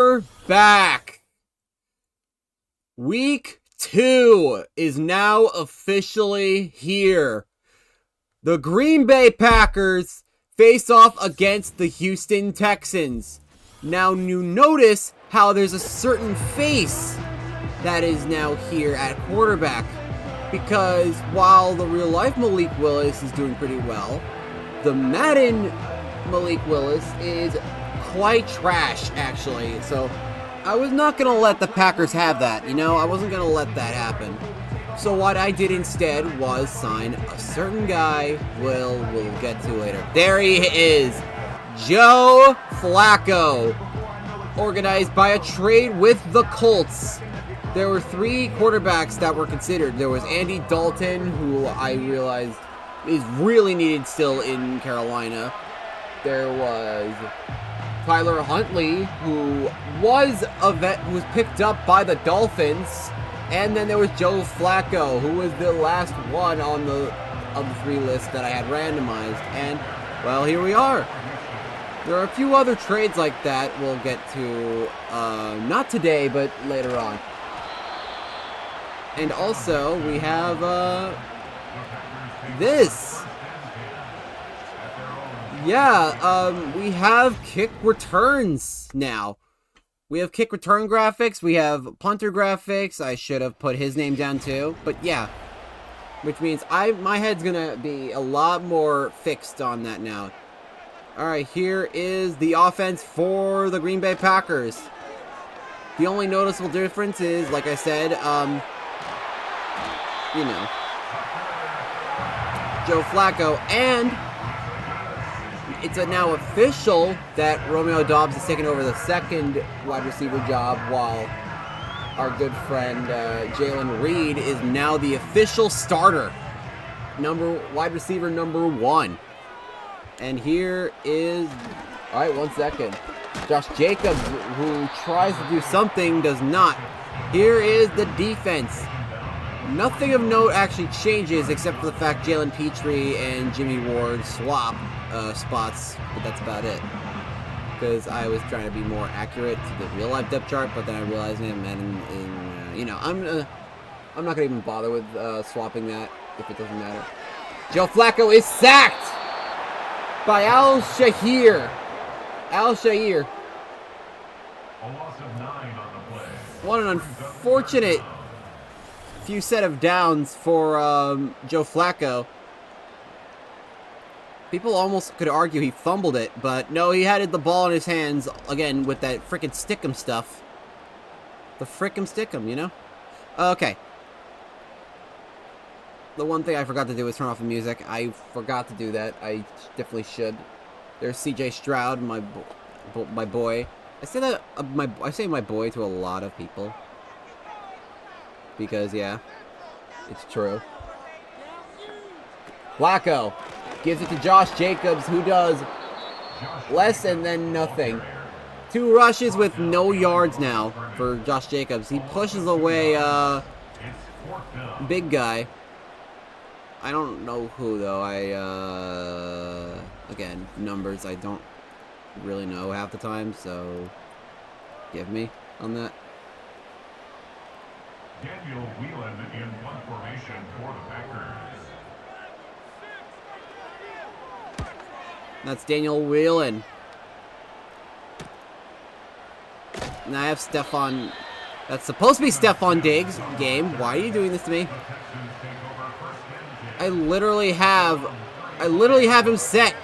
We're back. Week 2 is now officially here. The Green Bay Packers face off against the Houston Texans. Now you notice how there's a certain face that is now here at quarterback. Because while the real life Malik Willis is doing pretty well, the Madden Malik Willis is quite trash, actually. So I was not going to let the Packers have that, I wasn't going to let that happen. So what I did instead was sign a certain guy we'll get to later. There he is, Joe Flacco, organized by a trade with the Colts. There were 3 quarterbacks that were considered. There was Andy Dalton, who I realized is really needed still in Carolina. There was Tyler Huntley, who was picked up by the Dolphins, and then there was Joe Flacco, who was the last one on the 3 list that I had randomized. And well, here we are. There are a few other trades like that we'll get to, not today, but later on. And also we have this. Yeah, we have kick returns now. We have kick return graphics. We have punter graphics. I should have put his name down too. But yeah, which means my head's gonna be a lot more fixed on that now. All right, here is the offense for the Green Bay Packers. The only noticeable difference is, like I said, Joe Flacco, and it's now official that Romeo Doubs is taking over the second wide receiver job, while our good friend Jalen Reed is now the official starter, wide receiver number 1. And here is, all right, 1 second. Josh Jacobs, who tries to do something, does not. Here is the defense. Nothing of note actually changes except for the fact Jalen Petrie and Jimmy Ward swap spots, but that's about it. Because I was trying to be more accurate to the real life depth chart, but then I realized, man, I'm not gonna even bother with swapping that if it doesn't matter. Joe Flacco is sacked by Al Shahir. A loss of 9 on the play. What an unfortunate few set of downs for Joe Flacco. People almost could argue he fumbled it, but no, he had the ball in his hands again with that frickin' stick'em stuff. The frickin' stick'em, Okay. The one thing I forgot to do was turn off the music. I forgot to do that. I definitely should. There's CJ Stroud, my boy. I say that I say my boy to a lot of people. Because, yeah, it's true. Flacco gives it to Josh Jacobs, who does less and then nothing. 2 rushes with no yards now for Josh Jacobs. He pushes away big guy. I don't know who, though. Again, numbers I don't really know half the time, so give me on that. Daniel Whelan in punt formation for the Packers. That's Daniel Whelan. Now I have Stephon. That's supposed to be Stephon Diggs. Game, why are you doing this to me? I literally have him set.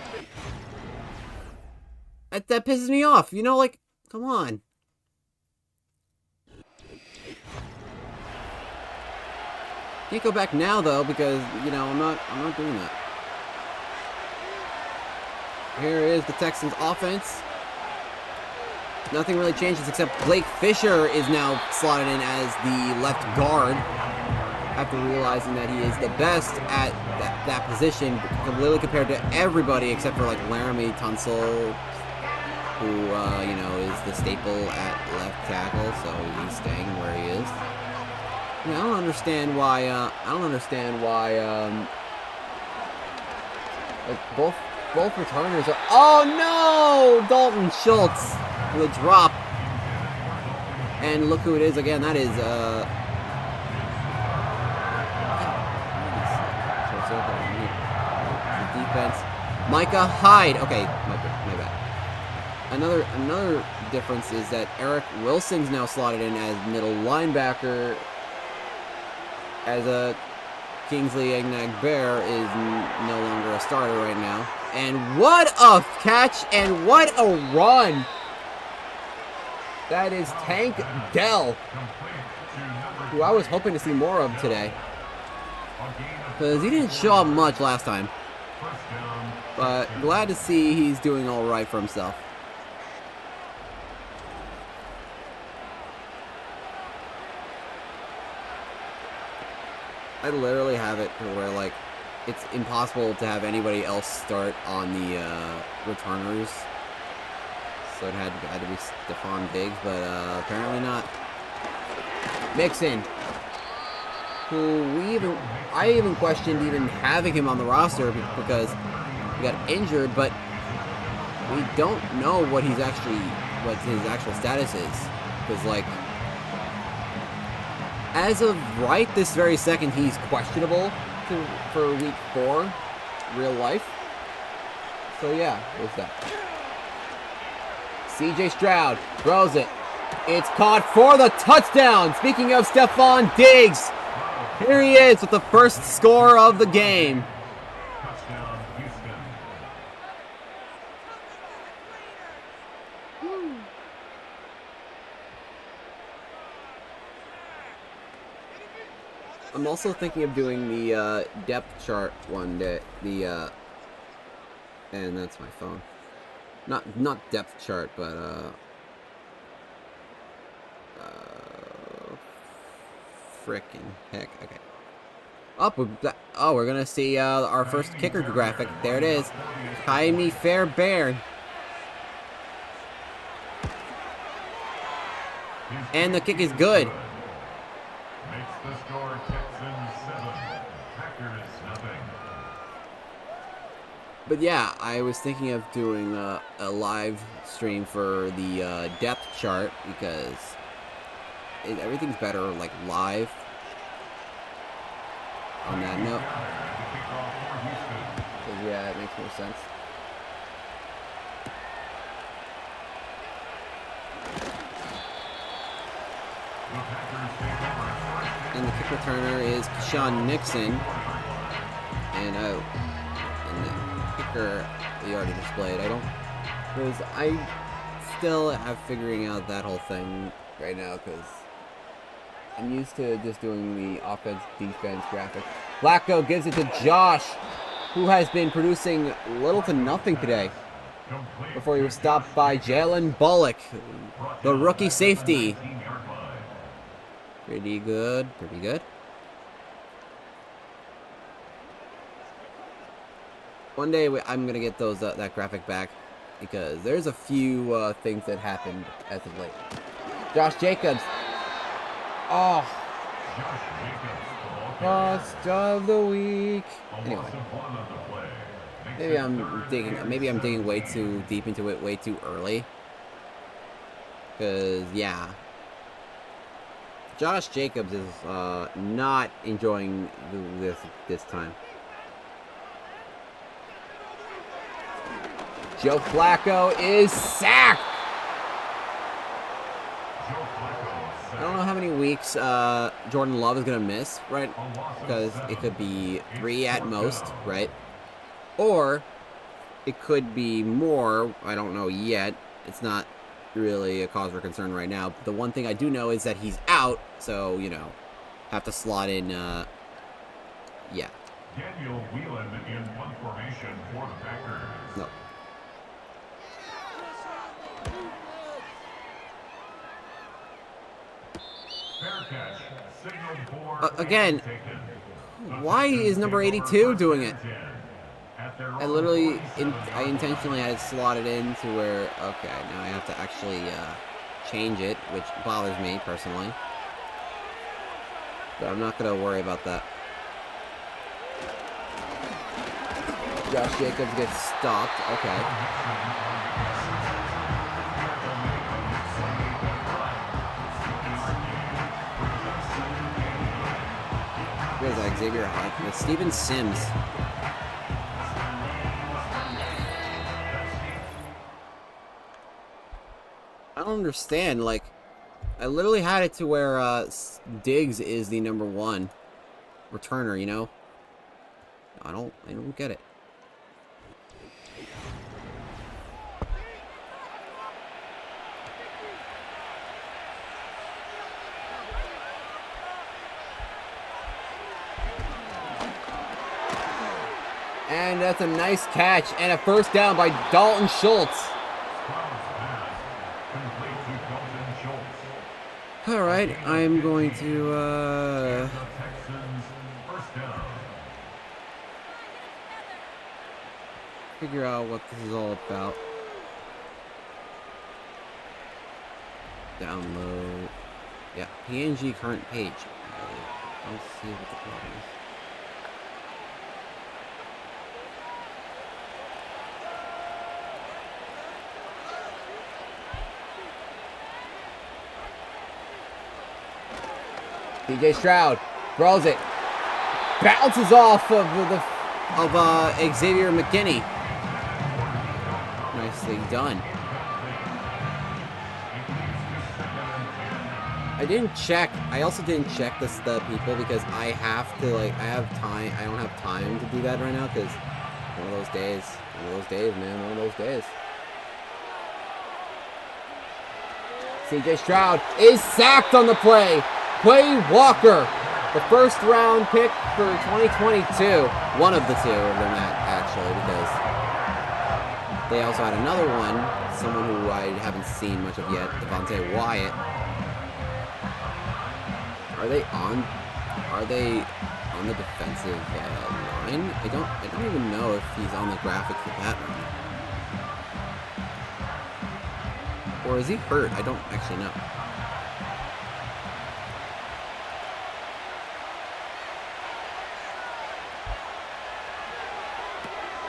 That pisses me off. Come on. Can't go back now though, because I'm not doing that. Here is the Texans offense. Nothing really changes except Blake Fisher is now slotted in as the left guard, after realizing that he is the best at that position, literally compared to everybody except for like Laramie Tunsil, who is the staple at left tackle, so he's staying where he is. I don't understand why. Both returners are. Oh no! Dalton Schultz with a drop. And look who it is again. That is, defense. Micah Hyde. Okay, my bad. Another difference is that Eric Wilson's now slotted in as middle linebacker, as a Kingsley Egnagbear is no longer a starter right now. And what a catch and what a run! That is Tank Dell, who I was hoping to see more of today, because he didn't show up much last time. But glad to see he's doing all right for himself. I literally have it to where, like, it's impossible to have anybody else start on the returners. So it had to be Stephon Diggs, but apparently not. Mixon, who I even questioned even having him on the roster because he got injured, but we don't know what his actual status is. Because, like, as of right this very second, he's questionable for week 4, real life. So yeah, there's that. CJ Stroud throws it. It's caught for the touchdown. Speaking of Stephon Diggs, here he is with the first score of the game. Touchdown, Houston. I'm also thinking of doing the depth chart one day. And that's my phone. Not depth chart, but frickin' heck. Okay. We're gonna see our first kicker graphic. There it is. Jaime Fairbairn. And the kick is good. Makes the score Texans 7, Packers nothing. But yeah, I was thinking of doing a live stream for the depth chart because everything's better like live. On that note, yeah, it makes more sense. And the kick returner is Sean Nixon, and the kicker we already displayed. I still have figuring out that whole thing right now because I'm used to just doing the offense-defense graphic. Flacco gives it to Josh, who has been producing little to nothing today before he was stopped by Jalen Bullock, the rookie safety. Pretty good, pretty good. One day I'm going to get those that graphic back because there's a few things that happened as of late. Josh Jacobs. Oh, cost of the week. Anyway, maybe I'm digging way too deep into it way too early. Cause yeah, Josh Jacobs is not enjoying this time. Joe Flacco is sacked. I don't know how many weeks Jordan Love is going to miss, right? Because it could be 3 at most, right? Or it could be more. I don't know yet. It's not really a cause for concern right now. The one thing I do know is that he's out, so, you know, have to slot in, yeah. Daniel Whelan in one formation for the Packers. No. Again, why is number 82 doing it? I intentionally had it slotted in to where, okay, now I have to actually change it, which bothers me personally. But I'm not going to worry about that. Josh Jacobs gets stopped, okay. Xavier Hart, Steven Sims. I don't understand. Like, I literally had it to where Diggs is the #1 returner. You know, I don't get it. And that's a nice catch and a first down by Dalton Schultz. All right, I'm going to figure out what this is all about. Download. Yeah, PNG current page. I'll see what the problem is. DJ Stroud throws it, bounces off of Xavier McKinney. Nicely done. I also didn't check the people because I have to, like, I have time. I don't have time to do that right now because one of those days, man, one of those days. CJ Stroud is sacked on the play. Quay Walker, the first round pick for 2022. One of the two of them, actually, because they also had another one, someone who I haven't seen much of yet, Devontae Wyatt. Are they on the defensive line? I don't even know if he's on the graphics with that right now. Or is he hurt? I don't actually know.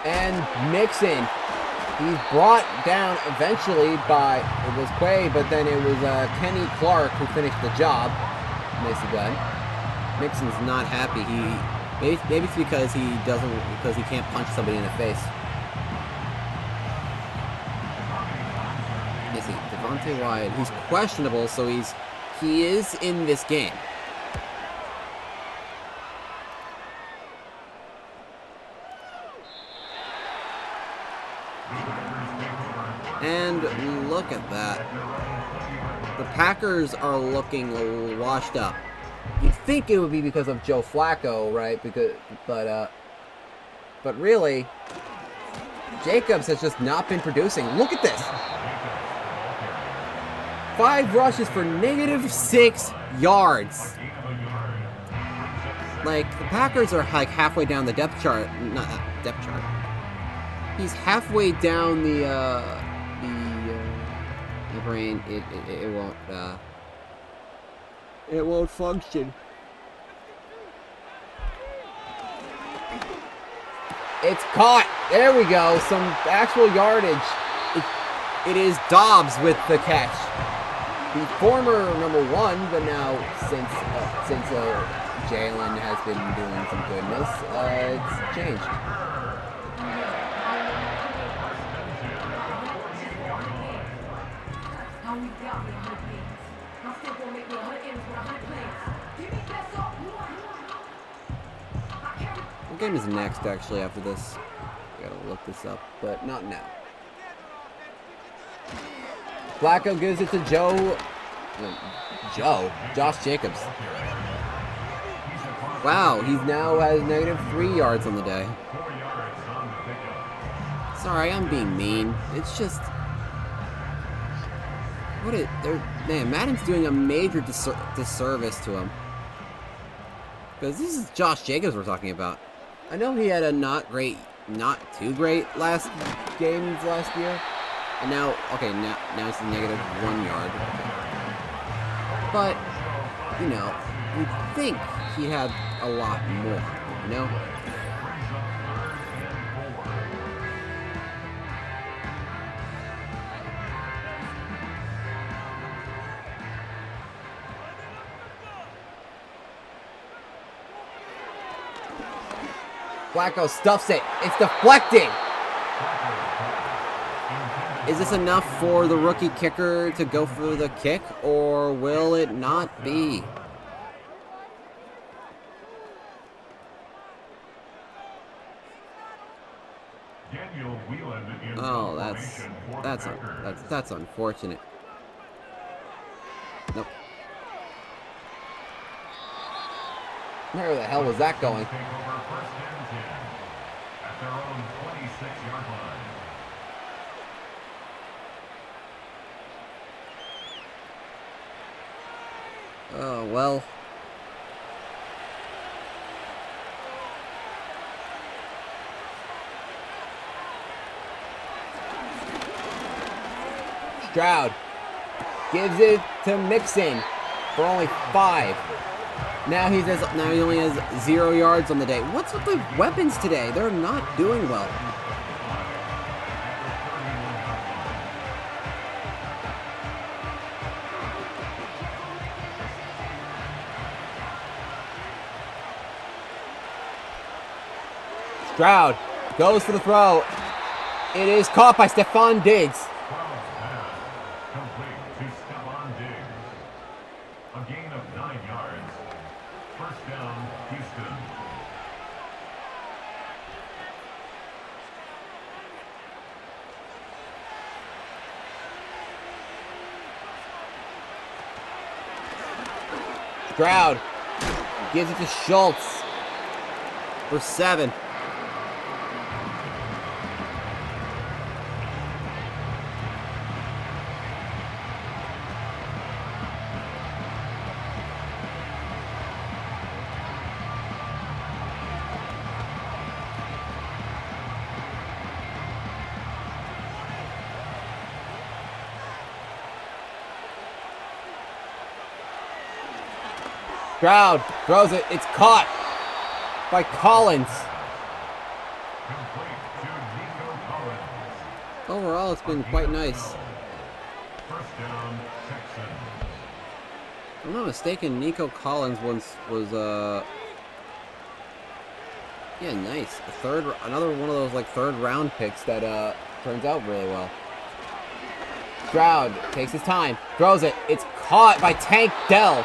And Mixon, he's brought down eventually by, it was Quay, but then it was Kenny Clark who finished the job. Nicely done. Mixon's not happy. Maybe it's because he can't punch somebody in the face. You see, Devontae Wyatt, he's questionable, so he is in this game. And look at that. The Packers are looking washed up. You'd think it would be because of Joe Flacco, right? But really, Jacobs has just not been producing. Look at this. 5 rushes for -6 yards. Like, the Packers are like halfway down the depth chart. Not depth chart. He's halfway down the brain. It won't function. It's caught. There we go. Some actual yardage. It is Dobbs with the catch. The former #1, but now since Jalen has been doing some goodness, it's changed. What game is next, actually, after this? I gotta look this up, but not now. Flacco gives it to Josh Jacobs. Wow, he now has -3 yards on the day. Sorry, I'm being mean. It's just... Man, Madden's doing a major disservice to him. Because this is Josh Jacobs we're talking about. I know he had a not too great last year. And now, okay, now it's -1 yard. But, you know, you'd think he had a lot more, you know? Flacco stuffs it. It's deflecting. Is this enough for the rookie kicker to go for the kick, or will it not be? Oh, that's unfortunate. Nope. Where the hell was that going? Oh, well. Stroud gives it to Mixon for only 5. Now he only has 0 yards on the day. What's with the weapons today? They're not doing well. Stroud goes for the throw. It is caught by Stephon Diggs. A gain of 9 yards. First down, Houston. Stroud gives it to Schultz for 7. Stroud throws it. It's caught by Collins. Overall, it's been quite nice. First down, Texans. If I'm not mistaken, Nico Collins once was yeah, nice. Another one of those like 3rd round picks that turns out really well. Stroud takes his time, throws it. It's caught by Tank Dell.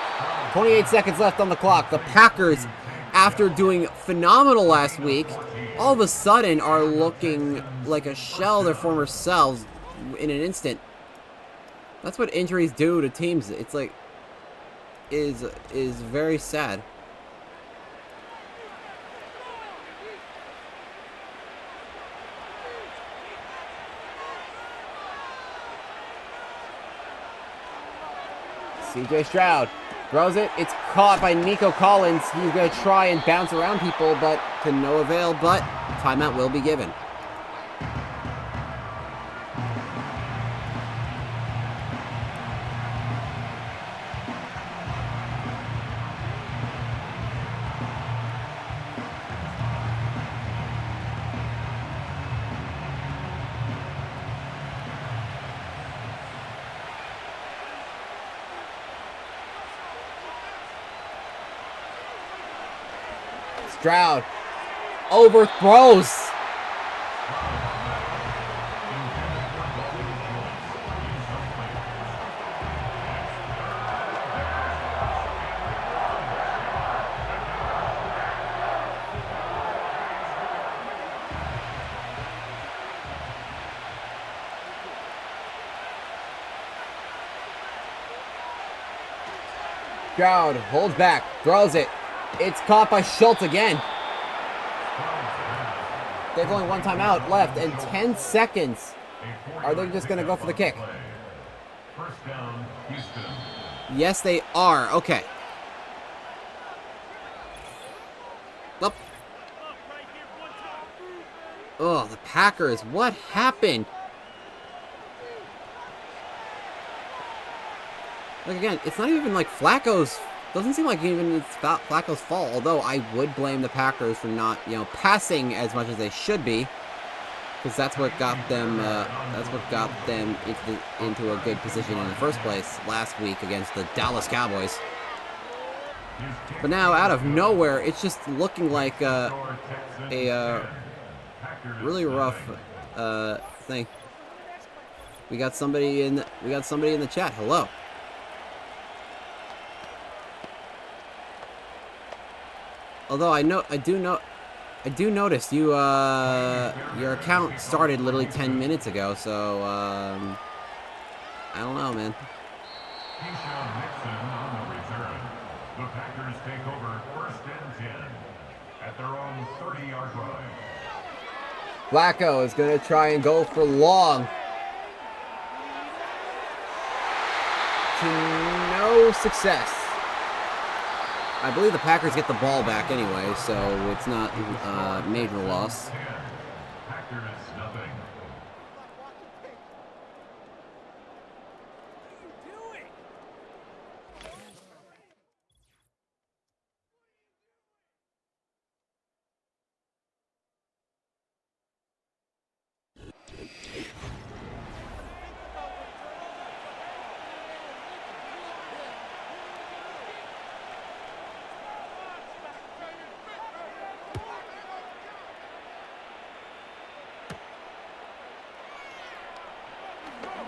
28 seconds left on the clock. The Packers, after doing phenomenal last week, all of a sudden are looking like a shell of their former selves in an instant. That's what injuries do to teams. It's like is very sad. CJ Stroud throws it. It's caught by Nico Collins. He's going to try and bounce around people, but to no avail. But timeout will be given. Stroud overthrows. Stroud holds back, throws it. It's caught by Schultz again. They've only 1 timeout left and 10 seconds. Are they just going to go for the kick? First down, Houston. Yes, they are. Okay. Up. Oh, the Packers. What happened? Like, again, it's not even like Flacco's. Doesn't seem like even it's Flacco's fault. Although I would blame the Packers for not, passing as much as they should be, because that's what got them. Into a good position in the first place last week against the Dallas Cowboys. But now, out of nowhere, it's just looking like a really rough thing. We got somebody in the chat. Hello. Although I do notice you your account started literally 10 minutes ago, so I don't know, man. The Packers take over 1st and 10 at their own 30-yard line. Flacco is going to try and go for long. To no success. I believe the Packers get the ball back anyway, so it's not a major loss. Packers nothing.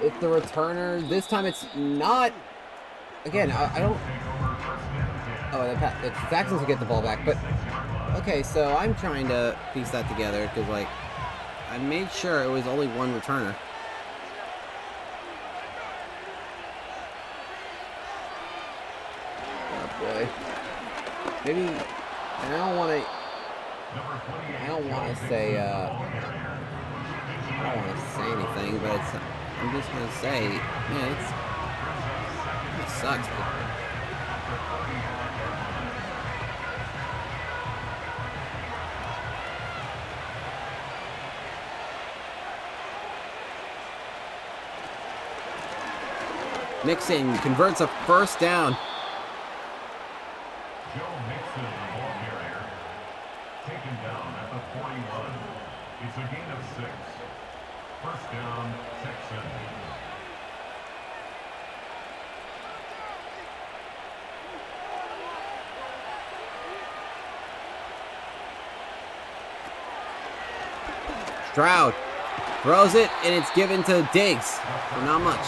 If the returner, this time it's not, again, I don't, the Texans will get the ball back, but, okay, so I'm trying to piece that together, because, like, I made sure it was only one returner. Oh, boy. Maybe, and I don't want to say, anything, but I'm just gonna say, man, it sucks, man. Mixon converts a first down. Joe Mixon, the ball carrier, taken down at the 41. It's a gain of 6. 1st down, Texans. Stroud throws it, and it's given to Diggs for not much.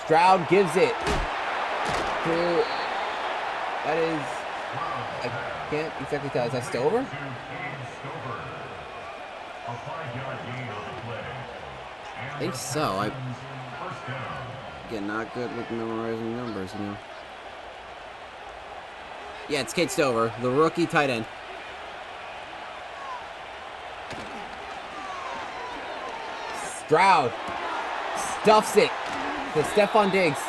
Stroud gives it to, that is, I can't exactly tell. Is that Stover? A 5-yard gain on the play. I think so. Again, not good with memorizing numbers, you know. Yeah, it's Kate Stover, the rookie tight end. Stroud stuffs it to Stephon Diggs.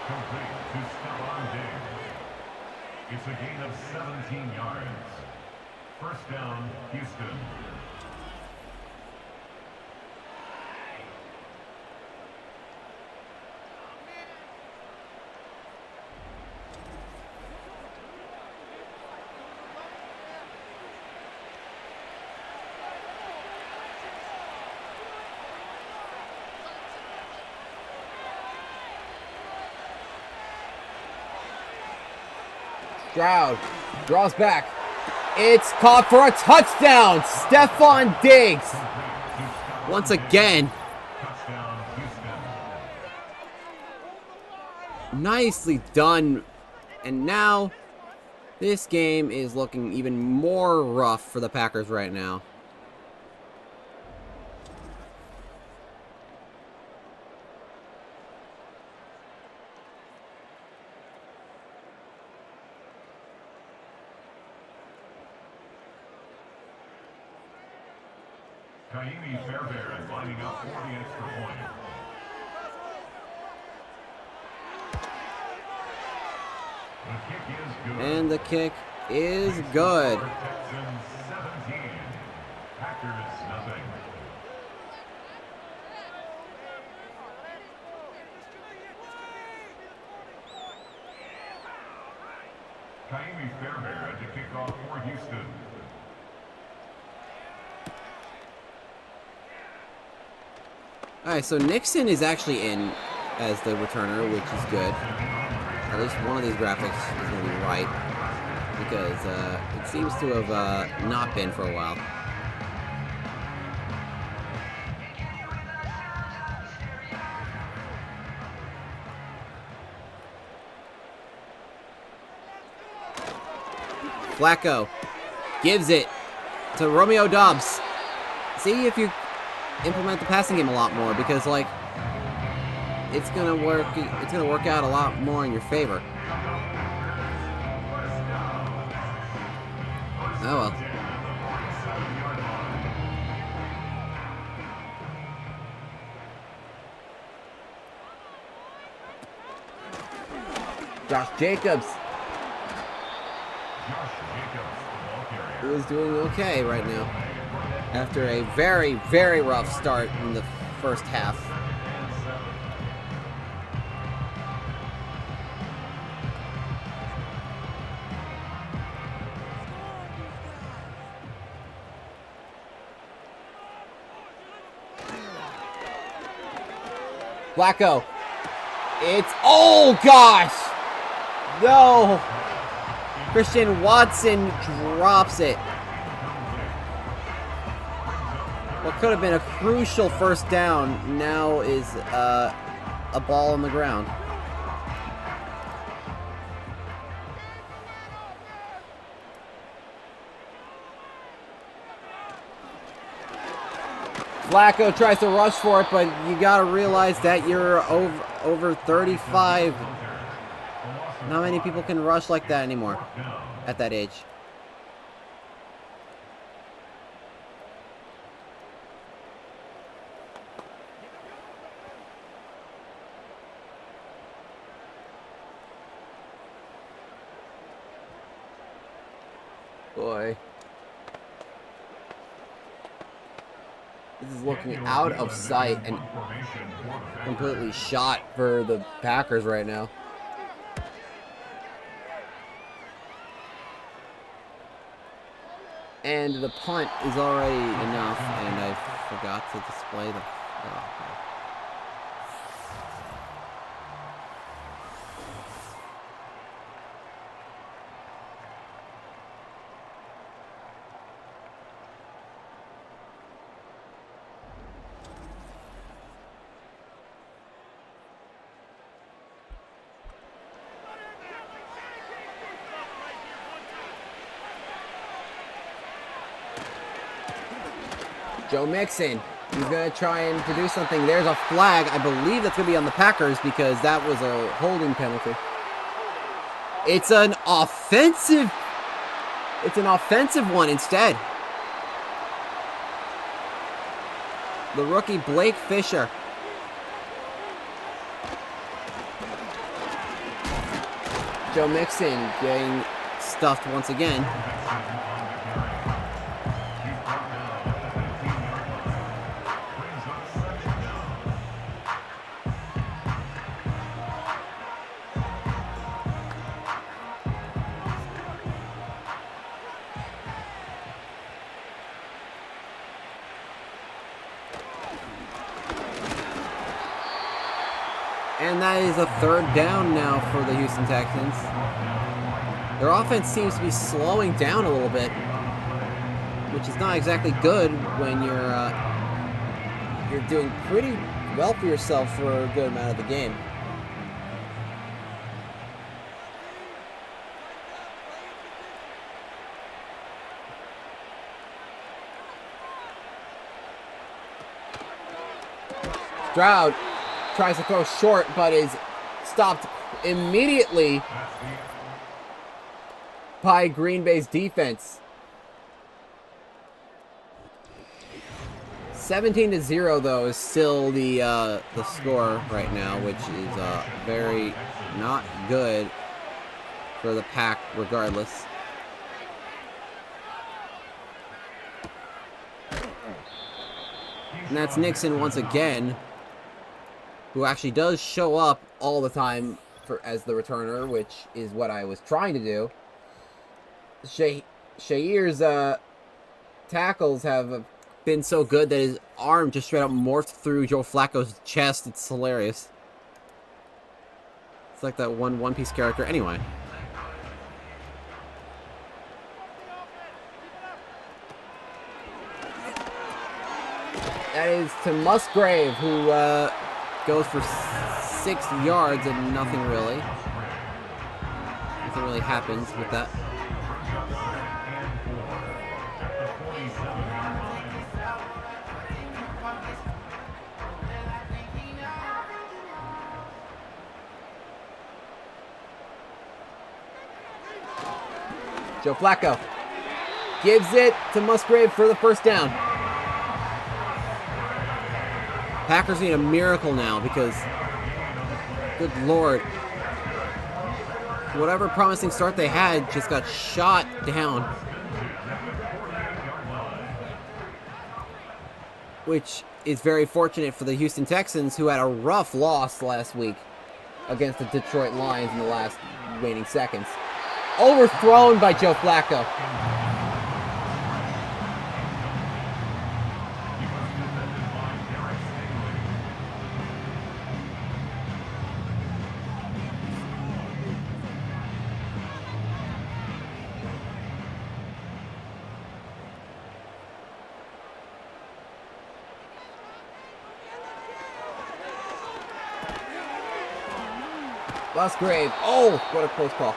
Complete to Stephon Diggs. It's a gain of 17 yards. 1st down, Houston. Stroud draws back. It's caught for a touchdown. Stephon Diggs. Once again. Touchdown, Houston. Nicely done. And now, this game is looking even more rough for the Packers right now. Kaimi Fairbairn lining up for the extra point. The kick is good. And the kick is good. Texans 17. Packers nothing. Kaimi Fairbairn to kick off for Houston. Alright, so Nixon is actually in as the returner, which is good. At least one of these graphics is going to be right. Because it seems to have not been for a while. Flacco gives it to Romeo Doubs. See if you implement the passing game a lot more, because like it's gonna work out a lot more in your favor. Oh well. Josh Jacobs is doing okay right now after a very, very rough start in the first half. Flacco. Oh gosh! No! Christian Watson drops it. What could have been a crucial first down now is a ball on the ground. Flacco tries to rush for it, but you gotta realize that you're over 35. Not many people can rush like that anymore at that age. Boy. This is looking out of sight and completely shot for the Packers right now. And the punt is already enough, and I forgot to display the... Oh, okay. Joe Mixon, he's going to try and produce something. There's a flag. I believe that's going to be on the Packers because that was a holding penalty. It's an offensive one instead. The rookie Blake Fisher. Joe Mixon getting stuffed once again. And that is a third down now for the Houston Texans. Their offense seems to be slowing down a little bit, which is not exactly good when you're doing pretty well for yourself for a good amount of the game. Stroud tries to throw short, but is stopped immediately by Green Bay's defense. 17-0 though is still the score right now, which is very not good for the Pack regardless. And that's Nixon once again, who actually does show up all the time as the returner, which is what I was trying to do. Shair's tackles have been so good that his arm just straight up morphed through Joe Flacco's chest. It's hilarious. It's like that One Piece character. Anyway. That is to Musgrave, who goes for 6 yards and nothing really. Nothing really happens with that. Joe Flacco gives it to Musgrave for the first down. Packers need a miracle now because, good Lord, whatever promising start they had just got shot down. Which is very fortunate for the Houston Texans, who had a rough loss last week against the Detroit Lions in the last waning seconds. Overthrown by Joe Flacco. Musgrave. Oh, what a close call.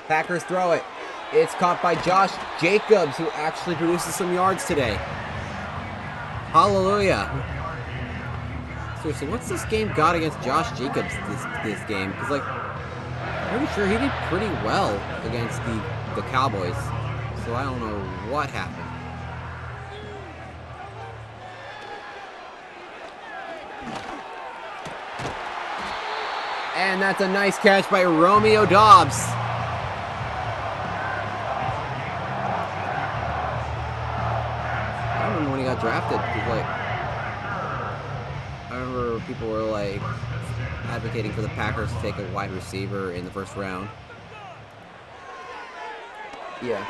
Packers throw it. It's caught by Josh Jacobs, who actually produces some yards today. Hallelujah. Seriously, what's this game got against Josh Jacobs this game? Because, like, I'm pretty sure he did pretty well against the Cowboys. So I don't know what happened. And that's a nice catch by Romeo Doubs. I don't remember when he got drafted. Like, I remember people were like advocating for the Packers to take a wide receiver in the first round. Yeah.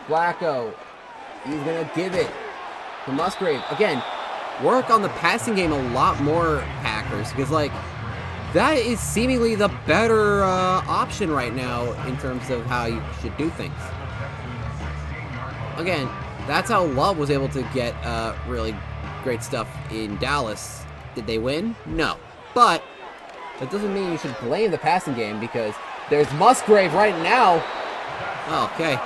Flacco. He's going to give it to Musgrave. Again, work on the passing game a lot more, Packers, because, like, that is seemingly the better option right now in terms of how you should do things. Again, that's how Love was able to get really great stuff in Dallas. Did they win? No. But that doesn't mean you should blame the passing game, because there's Musgrave right now. Okay.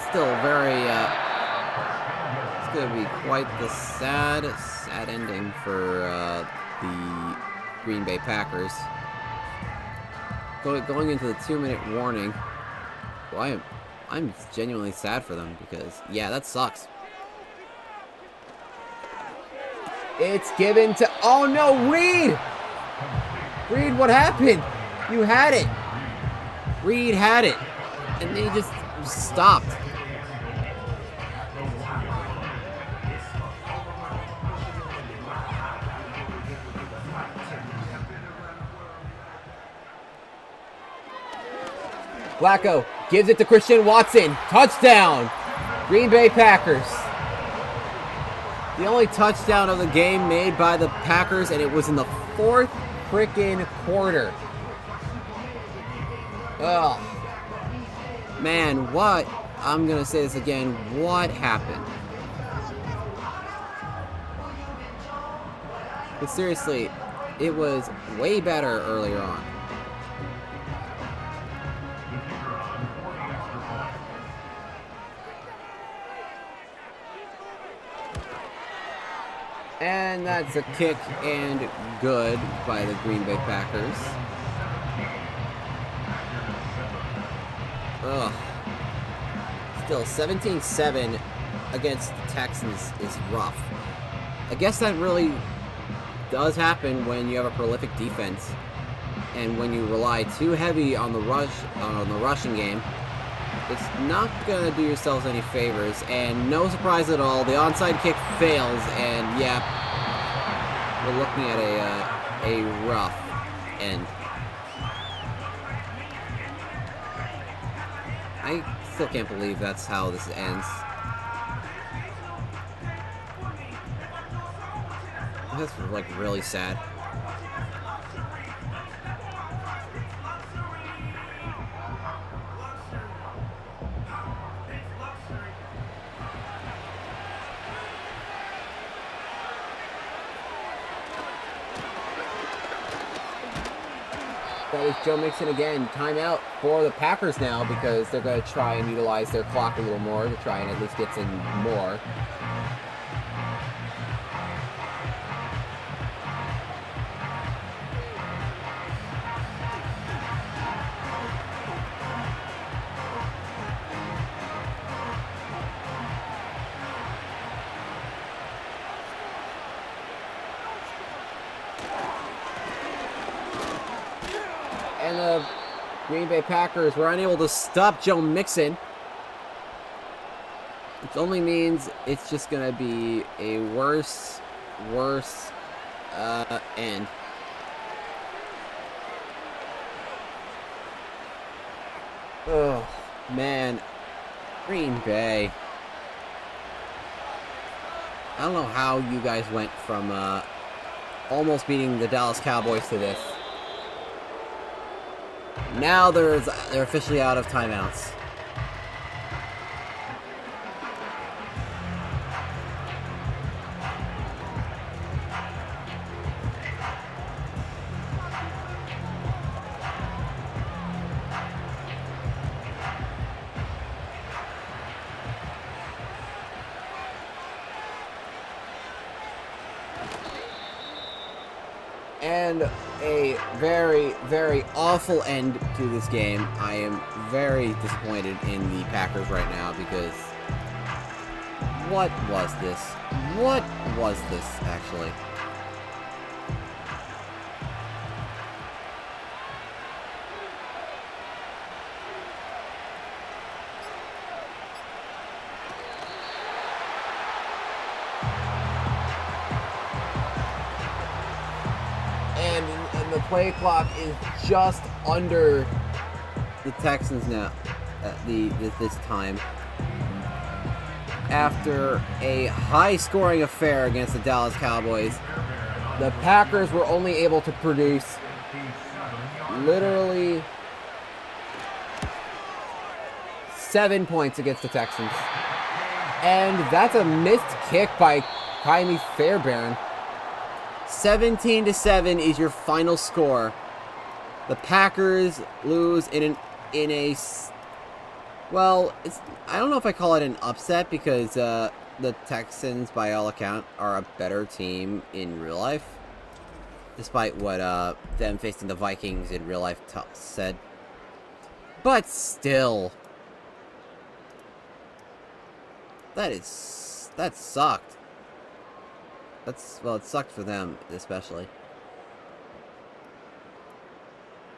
Still very, it's going to be quite the sad ending for the Green Bay Packers. Going into the 2-minute warning. Well, I'm genuinely sad for them, because, yeah, that sucks. It's given to, oh no, Reed! Reed, what happened? You had it. Reed had it. And then he just stopped. Flacco gives it to Christian Watson. Touchdown! Green Bay Packers. The only touchdown of the game made by the Packers, and it was in the 4th freaking quarter. Ugh. Man, what? I'm going to say this again. What happened? But seriously, it was way better earlier on. And that's a kick and good by the Green Bay Packers. Ugh. Still, 17-7 against the Texans is rough. I guess that really does happen when you have a prolific defense, and when you rely too heavy on the rushing game. It's not gonna do yourselves any favors, and no surprise at all, the onside kick fails, and yeah, we're looking at a rough end. I still can't believe that's how this ends. That's like really sad. That is Joe Mixon again. Timeout for the Packers now because they're going to try and utilize their clock a little more to try and at least get some more. And the Green Bay Packers were unable to stop Joe Mixon. Which only means it's just going to be a worse end. Oh, man. Green Bay. I don't know how you guys went from almost beating the Dallas Cowboys to this. Now they're officially out of timeouts. And a very, very awful end to this game. I am very disappointed in the Packers right now because what was this? What was this, actually? And the play clock is just under the Texans now at this time. After a high-scoring affair against the Dallas Cowboys, the Packers were only able to produce literally 7 points against the Texans. And that's a missed kick by Kylie Fairbairn. 17-7 is your final score. The Packers lose in a well, I don't know if I call it an upset because the Texans, by all account, are a better team in real life, despite what them facing the Vikings in real life said. But still, that sucked. Well, it sucked for them, especially.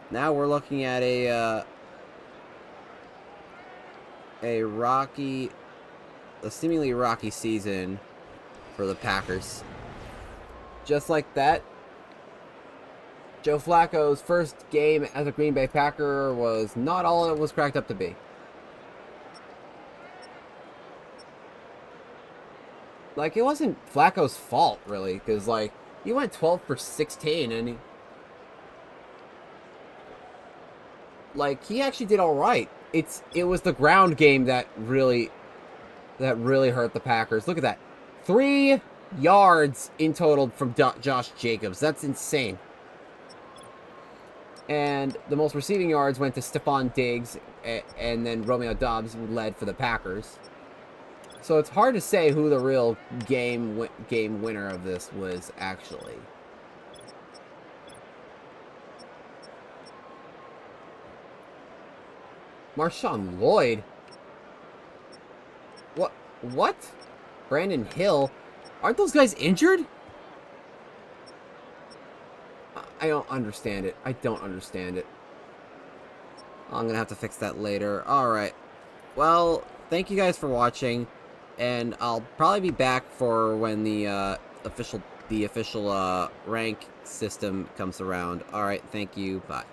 Now we're looking at a seemingly rocky season for the Packers. Just like that, Joe Flacco's first game as a Green Bay Packer was not all it was cracked up to be. Like, it wasn't Flacco's fault, really, because, like, he went 12 for 16, and he actually did all right. It was the ground game that really hurt the Packers. Look at that. 3 yards in total from Josh Jacobs. That's insane. And the most receiving yards went to Stephon Diggs, and then Romeo Doubs led for the Packers. So it's hard to say who the real game winner of this was, actually. Marshawn Lloyd? What? Brandon Hill? Aren't those guys injured? I don't understand it. I don't understand it. I'm gonna have to fix that later. Alright. Well, thank you guys for watching, and I'll probably be back for when the official rank system comes around. Alright, thank you. Bye.